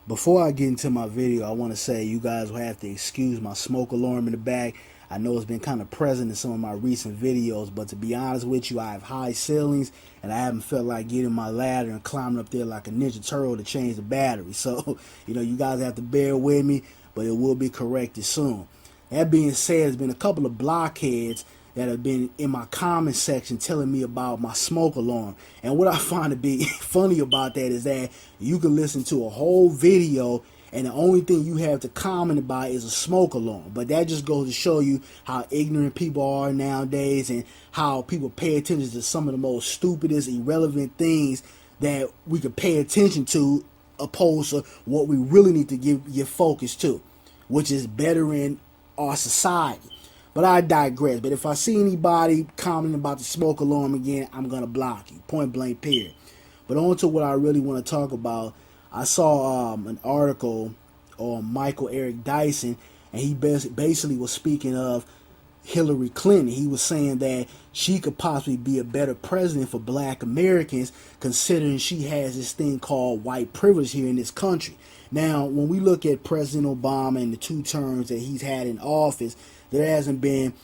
Before I get into my video, I want to say you guys will have to excuse my smoke alarm in the back. I know it's been kind of present in some of my recent videos, but to be honest with you, I have high ceilings and I haven't felt like getting my ladder and climbing up there like a Ninja Turtle to change the battery. So, you guys have to bear with me, but it will be corrected soon. That being said, there's been a couple of blockheads that have been in my comment section telling me about my smoke alarm. And what I find to be funny about that is that you can listen to a whole video and the only thing you have to comment about is a smoke alarm. But that just goes to show you how ignorant people are nowadays and how people pay attention to some of the most stupidest, irrelevant things that we could pay attention to opposed to what we really need to give focus to, which is bettering our society. But I digress. But if I see anybody commenting about the smoke alarm again, I'm going to block you. Point blank, period. But on to what I really want to talk about. I saw an article on Michael Eric Dyson, and he basically was speaking of Hillary Clinton. He was saying that she could possibly be a better president for black Americans considering she has this thing called white privilege here in this country. Now, when we look at President Obama and the 2 terms that he's had in office, there hasn't been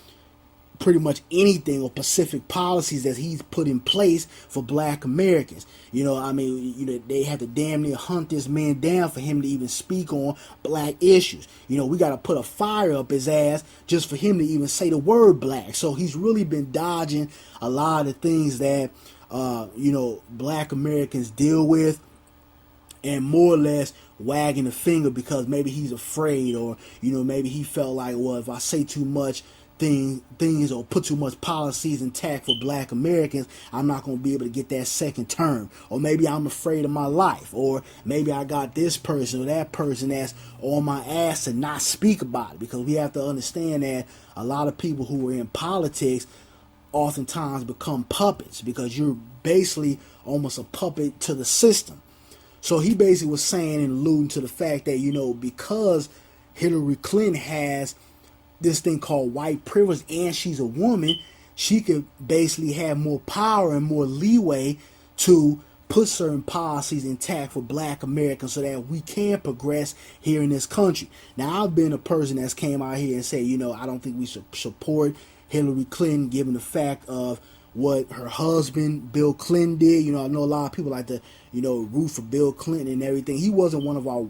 pretty much anything or specific policies that he's put in place for black Americans. They have to damn near hunt this man down for him to even speak on black issues. We got to put a fire up his ass just for him to even say the word black. So he's really been dodging a lot of the things that, black Americans deal with, and more or less wagging the finger because maybe he's afraid, or maybe he felt like, well, if I say too much things or put too much policies intact for black Americans, I'm not going to be able to get that second term. Or maybe I'm afraid of my life, or maybe I got this person or that person that's on my ass to not speak about it, because we have to understand that a lot of people who are in politics oftentimes become puppets, because you're basically almost a puppet to the system. So he basically was saying and alluding to the fact that, because Hillary Clinton has this thing called white privilege and she's a woman, she could basically have more power and more leeway to put certain policies intact for black Americans so that we can progress here in this country. Now, I've been a person that's came out here and said, I don't think we should support Hillary Clinton given the fact of what her husband Bill Clinton did. I know a lot of people like to root for Bill Clinton and everything. He wasn't one of our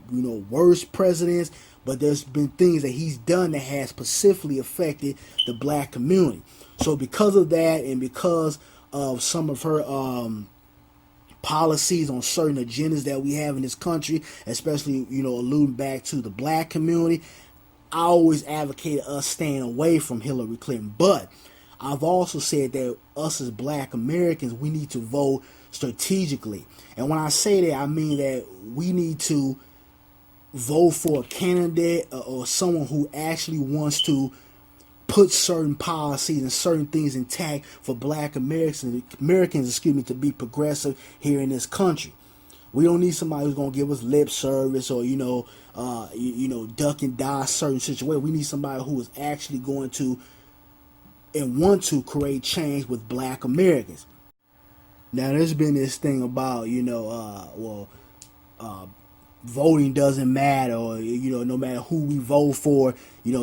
worst presidents, but there's been things that he's done that has specifically affected the black community. So because of that, and because of some of her policies on certain agendas that we have in this country, especially alluding back to the black community, I always advocated us staying away from Hillary Clinton. But I've also said that us as black Americans, we need to vote strategically. And when I say that, I mean that we need to vote for a candidate or someone who actually wants to put certain policies and certain things intact for black Americans, to be progressive here in this country. We don't need somebody who's going to give us lip service or, duck and dodge certain situations. We need somebody who is actually going to and want to create change with black Americans. Now, there's been this thing about, voting doesn't matter, or, no matter who we vote for,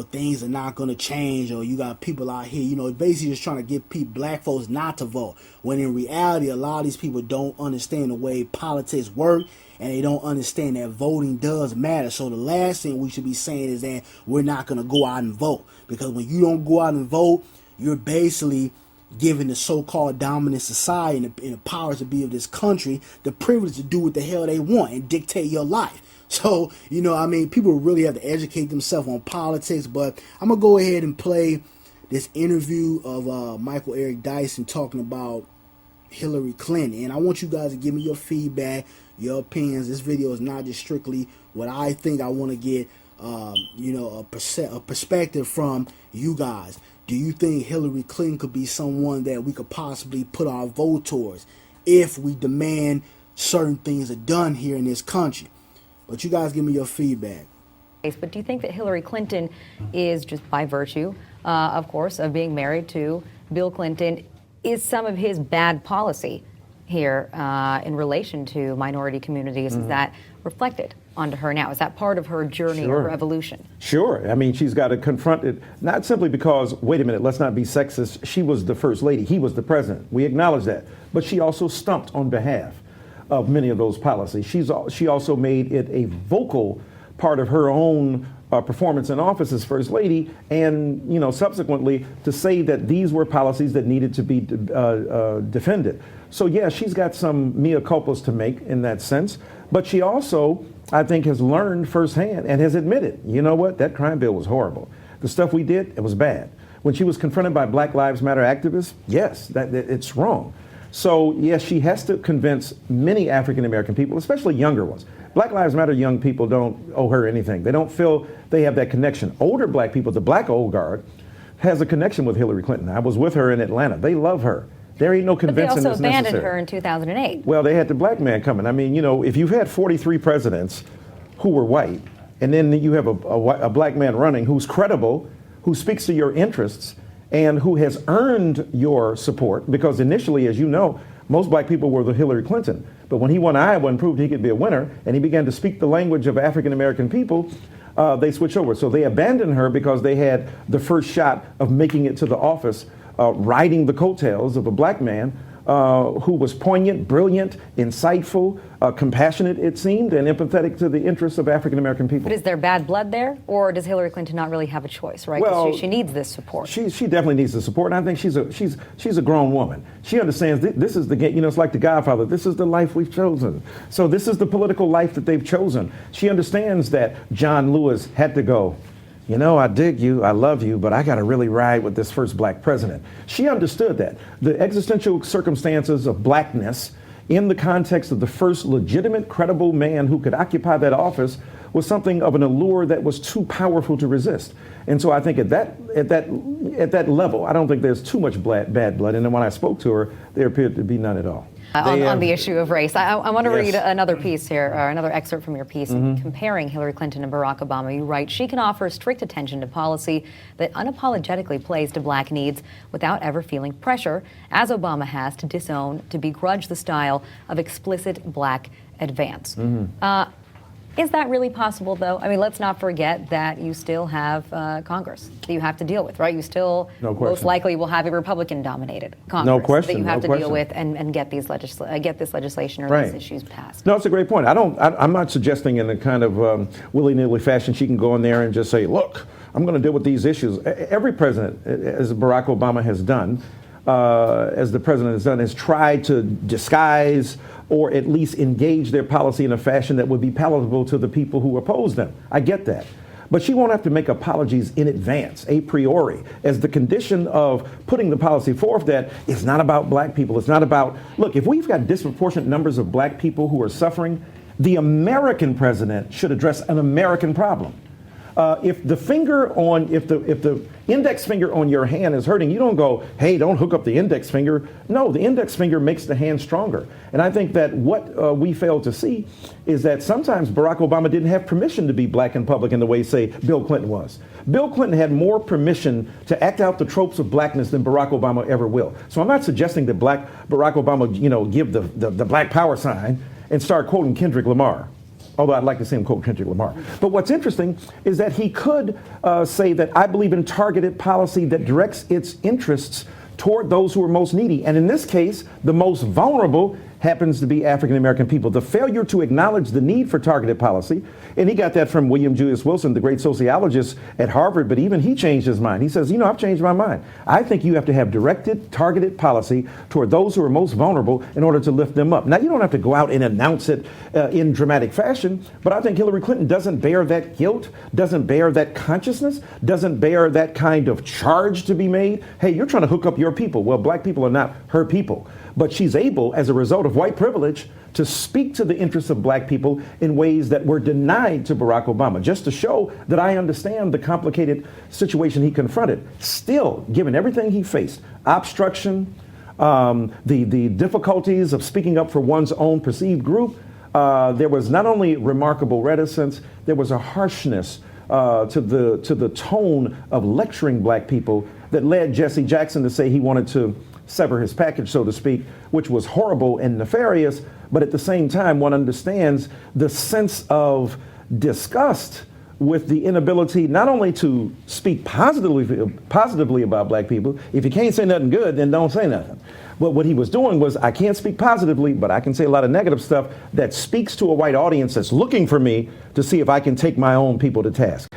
things are not going to change, or you got people out here, basically just trying to get black folks not to vote. When in reality, a lot of these people don't understand the way politics work, and they don't understand that voting does matter. So the last thing we should be saying is that we're not going to go out and vote, because when you don't go out and vote, you're basically giving the so-called dominant society and the powers to be of this country the privilege to do what the hell they want and dictate your life. So, people really have to educate themselves on politics. But I'm going to go ahead and play this interview of Michael Eric Dyson talking about Hillary Clinton. And I want you guys to give me your feedback, your opinions. This video is not just strictly what I think. I want to get, a perspective from you guys. Do you think Hillary Clinton could be someone that we could possibly put our vote towards if we demand certain things are done here in this country? But you guys give me your feedback. But do you think that Hillary Clinton is, just by virtue, of course, of being married to Bill Clinton, is some of his bad policy here in relation to minority communities. Is that reflected onto her now? Is that part of her journey or evolution? Sure. I mean, she's got to confront it, not simply because, wait a minute, let's not be sexist. She was the first lady. He was the president. We acknowledge that. But she also stumped on behalf of many of those policies. She also made it a vocal part of her own performance in office as First Lady, and subsequently to say that these were policies that needed to be defended. So yeah, she's got some mea culpas to make in that sense, but she also, I think, has learned firsthand and has admitted, you know what, that crime bill was horrible. The stuff we did, it was bad. When she was confronted by Black Lives Matter activists, yes, that it's wrong. So yes, she has to convince many African American people, especially younger ones. Black Lives Matter young people don't owe her anything. They don't feel they have that connection. Older black people, the black old guard, has a connection with Hillary Clinton. I was with her in Atlanta. They love her. There ain't no convincing But they also that's abandoned necessary. her in 2008. Well, they had the black man coming. I mean, if you've had 43 presidents who were white, and then you have a black man running who's credible, who speaks to your interests, and who has earned your support, because initially, as you know, most black people were the Hillary Clinton. But when he won Iowa and proved he could be a winner, and he began to speak the language of African American people, they switched over. So they abandoned her because they had the first shot of making it to the office, riding the coattails of a black man who was poignant, brilliant, insightful, compassionate, it seemed, and empathetic to the interests of African American people. But is there bad blood there, or does Hillary Clinton not really have a choice, right? 'Cause Well, she needs this support. She definitely needs the support, and I think she's a grown woman. She understands this is the game. It's like The Godfather. This is the life we've chosen. So this is the political life that they've chosen. She understands that John Lewis had to go. I dig you, I love you, but I got to really ride with this first black president. She understood that. The existential circumstances of blackness in the context of the first legitimate, credible man who could occupy that office was something of an allure that was too powerful to resist. And so I think at that level, I don't think there's too much bad blood. And then when I spoke to her, there appeared to be none at all. On the issue of race, I want to Yes. read another piece here, or another excerpt from your piece, comparing Hillary Clinton and Barack Obama. You write, she can offer strict attention to policy that unapologetically plays to black needs without ever feeling pressure, as Obama has, to disown, to begrudge the style of explicit black advance. Is that really possible, though? I mean, let's not forget that you still have Congress that you have to deal with, right? You still most likely will have a Republican-dominated Congress that you have to deal with and get this legislation or these issues passed. No, it's a great point. I'm not suggesting in a kind of willy-nilly fashion she can go in there and just say, look, I'm going to deal with these issues. Every president, as Barack Obama has done, as the president has done, has tried to disguise or at least engage their policy in a fashion that would be palatable to the people who oppose them. I get that. But she won't have to make apologies in advance, a priori, as the condition of putting the policy forth that it's not about black people. It's not about, look, if we've got disproportionate numbers of black people who are suffering, the American president should address an American problem. If the index finger on your hand is hurting, you don't go, hey, don't hook up the index finger. No, the index finger makes the hand stronger. And I think that what we fail to see is that sometimes Barack Obama didn't have permission to be black in public in the way, say, Bill Clinton was. Bill Clinton had more permission to act out the tropes of blackness than Barack Obama ever will. So I'm not suggesting that Barack Obama, give the black power sign and start quoting Kendrick Lamar. Although I'd like to see him quote Kendrick Lamar. But what's interesting is that he could say that I believe in targeted policy that directs its interests toward those who are most needy. And in this case, the most vulnerable happens to be African American people. The failure to acknowledge the need for targeted policy, and he got that from William Julius Wilson, the great sociologist at Harvard, but even he changed his mind. He says, I've changed my mind. I think you have to have directed, targeted policy toward those who are most vulnerable in order to lift them up. Now, you don't have to go out and announce it in dramatic fashion, but I think Hillary Clinton doesn't bear that guilt, doesn't bear that consciousness, doesn't bear that kind of charge to be made. Hey, you're trying to hook up your people. Well, black people are not her people. But she's able, as a result of white privilege, to speak to the interests of black people in ways that were denied to Barack Obama, just to show that I understand the complicated situation he confronted. Still, given everything he faced, obstruction, the difficulties of speaking up for one's own perceived group, there was not only remarkable reticence, there was a harshness to the tone of lecturing black people that led Jesse Jackson to say he wanted to sever his package, so to speak, which was horrible and nefarious. But at the same time, one understands the sense of disgust with the inability not only to speak positively about black people. If you can't say nothing good, then don't say nothing. But what he was doing was, I can't speak positively, but I can say a lot of negative stuff that speaks to a white audience that's looking for me to see if I can take my own people to task.